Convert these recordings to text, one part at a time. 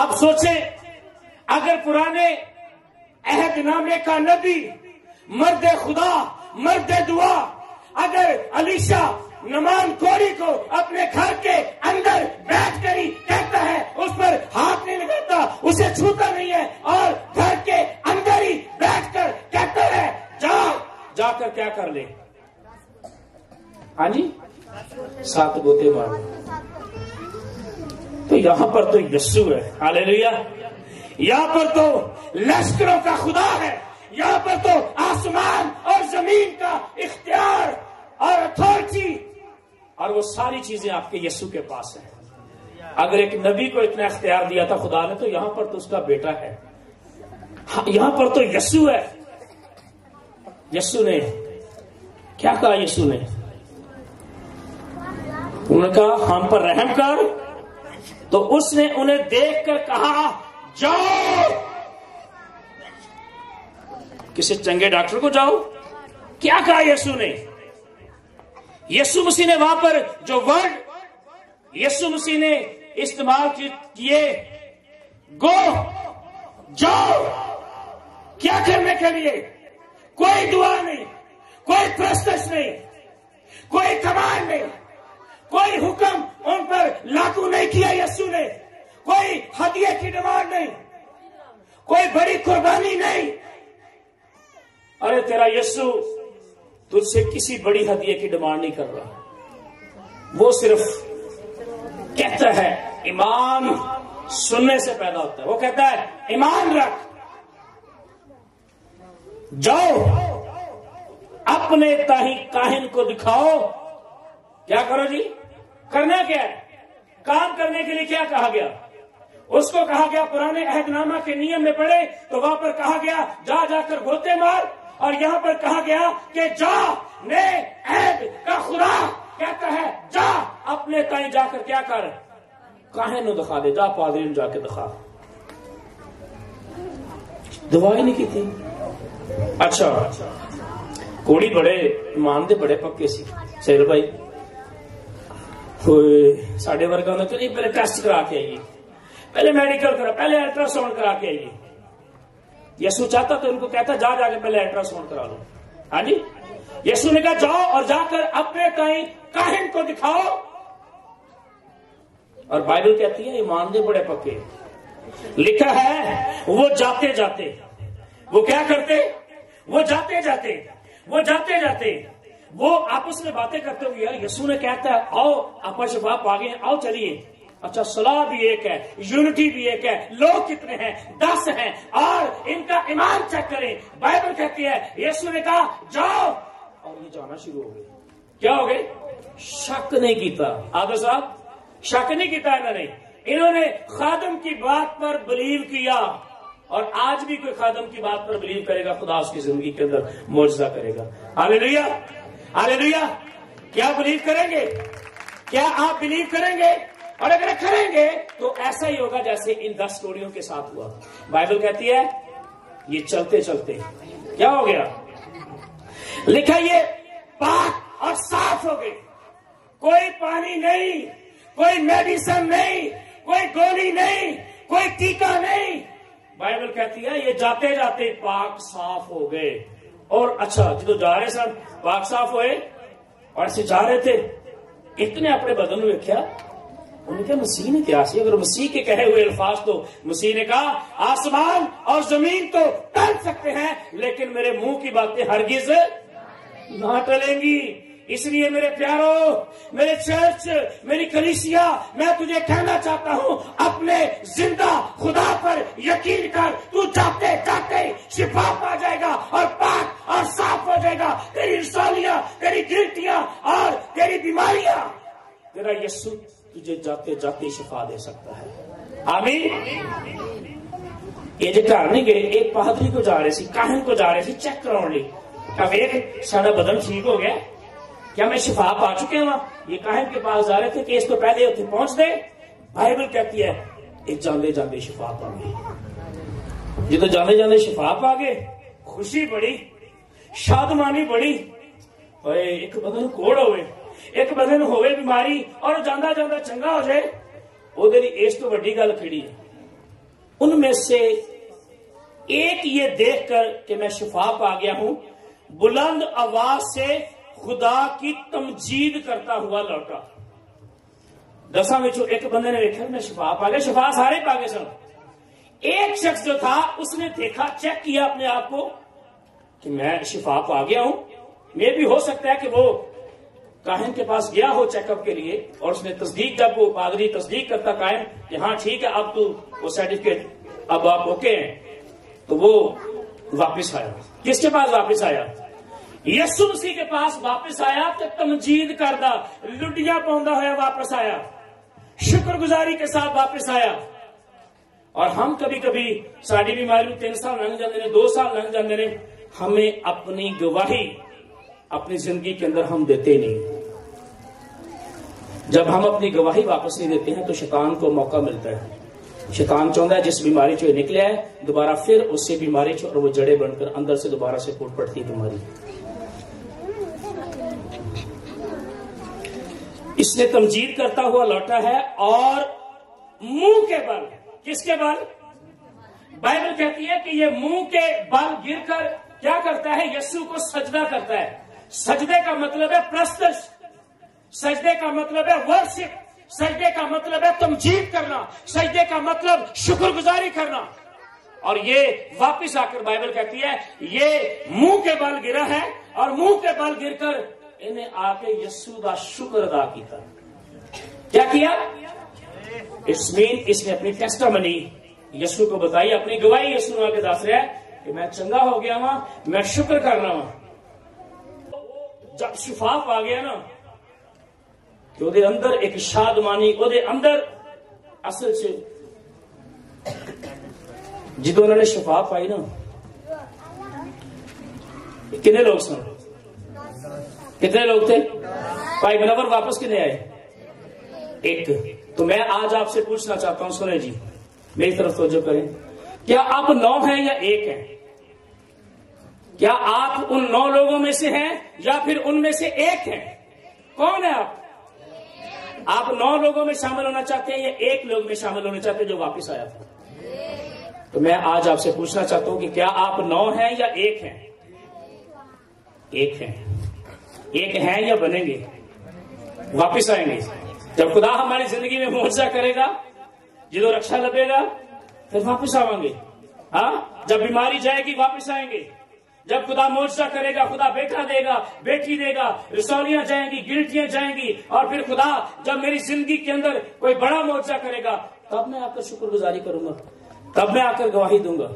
اب سوچیں اگر پرانے عہد نامے کا نبی مرد خدا مرد دعا اگر علیشا نمان کوڑی کو اپنے گھر کے اندر بیٹھ کر ہی کہتا ہے اس پر ہاتھ نہیں لگاتا اسے چھوتا نہیں ہے اور گھر کے اندر ہی بیٹھ کر کہتا ہے جا کر کیا کر لے ہاں جی 7 گوتے مار تو یہاں پر تو یسوع ہے ہاللیلویا یہاں پر تو لشکروں کا خدا ہے یہاں پر تو آسمان اور زمین کا اختیار اور اتھارٹی اور وہ ساری چیزیں آپ کے یسوع کے پاس ہیں اگر ایک نبی کو اتنا اختیار دیا تھا خدا نے تو یہاں پر تو اس کا بیٹا ہے یہاں پر تو یسوع ہے یسوع نے کیا کہا یسوع نے انہوں نے کہا ہم پر رحم کر تو اس نے انہیں دیکھ کر کہا جاؤ کسی چنگے ڈاکٹر کو جاؤ کیا کہا یسوع نے یسوع مسیح نے وہاں پر جو ورڈ یسوع مسیح نے استعمال کیے گو جاؤ کیا کرنے کے لیے کوئی دعا نہیں کوئی پرستش نہیں کوئی کمان نہیں کوئی حکم ان پر لاگو نہیں کیا یسوع نے کوئی ہدیے کی ڈیمانڈ نہیں کوئی بڑی قربانی نہیں ارے تیرا یسوع تجھ سے کسی بڑی ہدیے کی ڈیمانڈ نہیں کر رہا وہ صرف کہتا ہے ایمان سننے سے پیدا ہوتا ہے وہ کہتا ہے ایمان رکھ جاؤ اپنے تاہی کاہن کو دکھاؤ کیا کرو جی کرنا کیا ہے کام کرنے کے لیے کیا کہا گیا اس کو کہا گیا پرانے عہد نامہ کے نیم میں پڑھے تو وہاں پر کہا گیا جا کر گوتے مار اور یہاں پر کہا گیا کہ جا نئے عہد کا خدا کہتا ہے جا اپنے تائیں جا کر کیا کر کاہن نو دکھا دے جا پادری نو جا کے دکھا دعائی نہیں کی تھی اچھا کوڑی بڑے ایمان دے بڑے پکے سی سہیل بھائی ساڑھے ورگا نے تو نہیں پہلے ٹیسٹ کرا کے آئیے پہلے میڈیکل کرا پہلے الٹرا ساؤنڈ کرا کے آئیے یسوع چاہتا تو ان کو کہتا جا کے پہلے الٹرا ساؤنڈ کرا لو ہاں جی یسوع نے کہا جاؤ اور جا کر اپنے تائیں کاہن کو دکھاؤ اور بائبل کہتی ہے ایمان دے بڑے پکے لکھا ہے وہ جاتے جاتے وہ کیا کرتے وہ جاتے جاتے وہ آپس میں باتیں کرتے ہوئے یسوع نے کہتا ہے آؤ آپ شفا پا گئے آؤ چلیے اچھا صلاح بھی ایک ہے یونٹی بھی ایک ہے لوگ کتنے ہیں 10 ہیں اور ان کا ایمان چیک کریں بائبل کہتی ہے یسوع نے کہا جاؤ اور یہ جانا شروع ہو گئے کیا ہو گئے شک نہیں کیتا آدھا صاحب شک نہیں کیتا انہوں نے خادم کی بات پر بلیو کیا اور آج بھی کوئی خادم کی بات پر بلیو کرے گا خدا اس کی زندگی کے اندر معجزہ کرے گا ہاللیلویا ہاللیلویا کیا بلیو کریں گے کیا آپ بلیو کریں گے اور اگر کریں گے تو ایسا ہی ہوگا جیسے ان 10 کوڑیوں کے ساتھ ہوا بائبل کہتی ہے یہ چلتے چلتے کیا ہو گیا لکھا یہ پاک اور صاف ہو گئے کوئی پانی نہیں کوئی میڈیسن نہیں کوئی گولی نہیں کوئی ٹیکا نہیں بائبل کہتی ہے یہ جاتے جاتے پاک صاف ہو گئے اور اچھا جدو جا رہے سن پاک صاف ہوئے اور ایسے جا رہے تھے اتنے اپنے بدن میں دیکھا انہوں نے کہا مسیح نے کیا سی اگر مسیح کے کہے ہوئے الفاظ تو مسیح نے کہا آسمان اور زمین تو ٹل سکتے ہیں لیکن میرے منہ کی باتیں ہرگز نہ ٹلیں گی اس لیے میرے پیارو میرے چرچ میری کلیسیا میں تجھے کہنا چاہتا ہوں اپنے زندہ خدا پر یقین کر تو جاتے جاتے شفا پا جائے گا اور پاک اور صاف ہو جائے گا تیری انسانیاں تیری گرتیاں اور تیری بیماریاں تیرا یسوع تجھے جاتے جاتے شفا دے سکتا ہے آمین یہ جو گھر نہیں گئے ایک پادری کو جا رہے سی کاہن کو جا رہے سی چیک کراؤن لی اب ایک سارا بدن ٹھیک ہو گیا کیا میں شفا پا چکے ہوں یہ کاہن کے پاس جا رہے تھے کہ اس کو پہلے اتنے پہنچ دے بائبل کہتی ہے ایک جاندے جاندے شفا پا گئے جی تو جاندے جاندے شفا پا گئے خوشی بڑی شادمانی بڑی اور ایک بدن کوڑ ہوئے ایک بدن ہوئے بیماری اور جاندہ جاندہ چنگا ہو جائے وہ دلی اس تو بڑی گل کھڑی ہے ان میں سے ایک یہ دیکھ کر کہ میں شفا پا گیا ہوں، بلند آواز سے خدا کی تمجید کرتا ہوا لوٹا۔ 10 میں ایک بندے نے دیکھا میں شفا پا گیا، شفا سارے پا گئے سن۔ ایک شخص جو تھا اس نے دیکھا، چیک کیا اپنے آپ کو کہ میں شفا پا گیا ہوں۔ میں بھی ہو سکتا ہے کہ وہ کاہن کے پاس گیا ہو چیک اپ کے لیے، اور اس نے تصدیق، جب وہ پادری تصدیق کرتا کاہن کہ ہاں ٹھیک ہے اب تو وہ سرٹیفکیٹ اب آپ اوکے ہیں، تو وہ واپس آیا۔ کس کے پاس واپس آیا؟ یسوع مسیح کے پاس واپس آیا تو تمجید کردہ لڈیاں پوندا ہوا واپس آیا، شکر گزاری کے ساتھ واپس آیا۔ اور ہم کبھی کبھی ساری بیماری 3 سال لنگ جاندے نے، 2 سال لنگ جاندے نے، ہمیں اپنی گواہی اپنی زندگی کے اندر ہم دیتے نہیں۔ جب ہم اپنی گواہی واپس نہیں دیتے ہیں تو شیطان کو موقع ملتا ہے۔ شیطان چاہتا ہے جس بیماری سے نکلے ہے دوبارہ پھر اس سے بیماری اور وہ جڑیں بن کر اندر سے دوبارہ سے پھوٹ پڑتی بیماری۔ اس نے تمجید کرتا ہوا لوٹا ہے، اور منہ کے بل، کس کے بل؟ بائبل کہتی ہے کہ یہ منہ کے بل گر کر کیا کرتا ہے؟ یسوع کو سجدہ کرتا ہے۔ سجدے کا مطلب ہے پرستش، سجدے کا مطلب ہے ورشپ، سجدے کا مطلب ہے تمجید کرنا، سجدے کا مطلب شکر گزاری کرنا۔ اور یہ واپس آ کر بائبل کہتی ہے یہ منہ کے بل گرا ہے، اور منہ کے بل گر کر انہیں آ کے یسوع کا شکر ادا کیتا۔ کیا کیا؟ اس نے اپنی ٹیسٹامنی یسوع کو بتائی، اپنی گواہی یسوع آ کے دس رہا ہے کہ میں چنگا ہو گیا ہوں، میں شکر کرنا ہوں۔ جب شفا پا گیا نا کہ وہ اندر ایک شادمانی، وہ اندر اصل سے جدو انہوں نے شفا پائی نا، کتنے لوگ سن؟ کتنے لوگ تھے؟ بھائی منور واپس کتنے آئے؟ ایک۔ تو میں آج آپ سے پوچھنا چاہتا ہوں، سنیں جی میری طرف توجہ کریں، کیا آپ 9 ہیں یا 1 ہیں؟ کیا آپ ان 9 لوگوں میں سے ہیں یا پھر ان میں سے 1 ہیں؟ کون ہے آپ؟ آپ 9 لوگوں میں شامل ہونا چاہتے ہیں یا 1 لوگ میں شامل ہونا چاہتے ہیں جو واپس آیا تھا؟ تو میں آج آپ سے پوچھنا چاہتا ہوں کہ کیا آپ 9 ہیں یا 1 ہیں؟ 1 ہیں۔ 1 ہیں یا بنیں گے؟ واپس آئیں گے جب خدا ہماری زندگی میں معجزہ کرے گا، جدو رکشا لبے گا پھر واپس آویں گے۔ ہاں، جب بیماری جائے گی واپس آئیں گے۔ جب خدا معجزہ کرے گا، خدا بیٹا دے گا، بیٹی دے گا، رسولیاں جائیں گی، گلٹیاں جائیں گی، اور پھر خدا جب میری زندگی کے اندر کوئی بڑا معجزہ کرے گا تب میں آ کر شکر گزاری کروں گا، تب میں آ کر گواہی دوں گا۔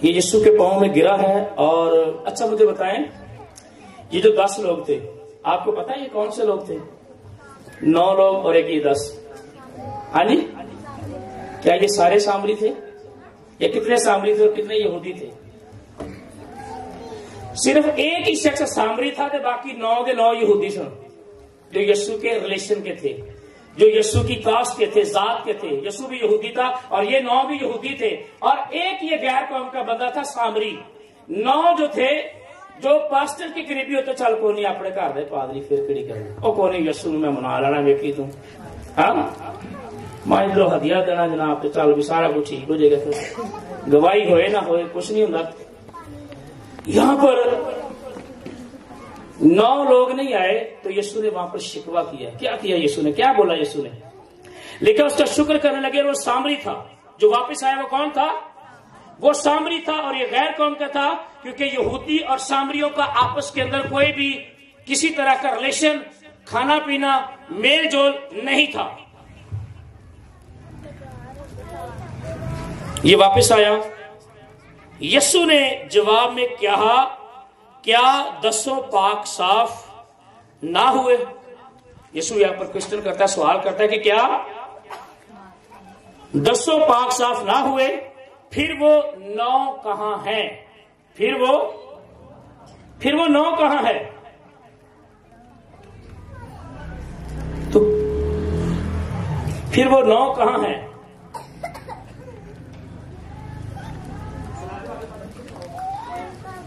یہ یسوع کے پاؤں میں گرا ہے۔ اور اچھا مجھے بتائیں، یہ جو 10 لوگ تھے، آپ کو پتا ہے یہ کون سے لوگ تھے؟ 9 لوگ اور ایک یہ 10۔ ہاں جی، کیا یہ سارے سامری تھے؟ یا کتنے سامری تھے اور کتنے یہودی تھے؟ صرف ایک ہی شخص سامری تھا، تو باقی 9 کے 9 یہودی سن، جو یسوع کے ریلیشن کے تھے، جو یسوع کی کاسٹ کے تھے، ذات کے تھے۔ یسوع بھی یہودی تھا اور یہ 9 بھی یہودی تھے، اور ایک یہ غیر قوم کا بندہ تھا سامری۔ 9 جو تھے جو پاسٹر کے قریبی ہوتے، چل کو نہیں اپنے گھر دے پادری پھر کڑی کرنا، وہ کو نہیں یسوع میں منا لینا ویکھی تو ہاں میں ادھر ہدیہ دینا جناب، تو چل بھی سارا کچھ ٹھیک ہو جائے گا، پھر گواہی ہوئے نہ ہوئے کچھ نہیں ہوتا۔ یہاں پر 9 لوگ نہیں آئے تو یسوع نے وہاں پر شکوہ کیا۔ کیا کیا یسوع نے؟ کیا بولا یسوع نے؟ لیکن اس کا شکر کرنے لگے۔ وہ سامری تھا جو واپس آیا، وہ کون تھا؟ وہ سامری تھا، اور یہ غیر قوم کا تھا، کیونکہ یہودی اور سامریوں کا آپس کے اندر کوئی بھی کسی طرح کا ریلیشن، کھانا پینا، میل جول نہیں تھا۔ یہ واپس آیا۔ یسوع نے جواب میں کہا، کیا 10 پاک صاف نہ ہوئے؟ یسوع یہاں پر کوسچن کرتا ہے، سوال کرتا ہے کہ کیا 10 پاک صاف نہ ہوئے؟ پھر وہ 9 کہاں ہیں؟ پھر وہ 9 کہاں ہے؟ تو پھر وہ 9 کہاں ہیں؟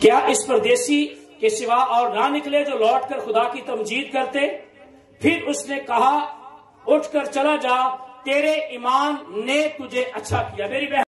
کیا اس پردیسی کے سوا اور نہ نکلے جو لوٹ کر خدا کی تمجید کرتے؟ پھر اس نے کہا، اٹھ کر چلا جا تیرے ایمان نے تجھے اچھا کیا. میری بہن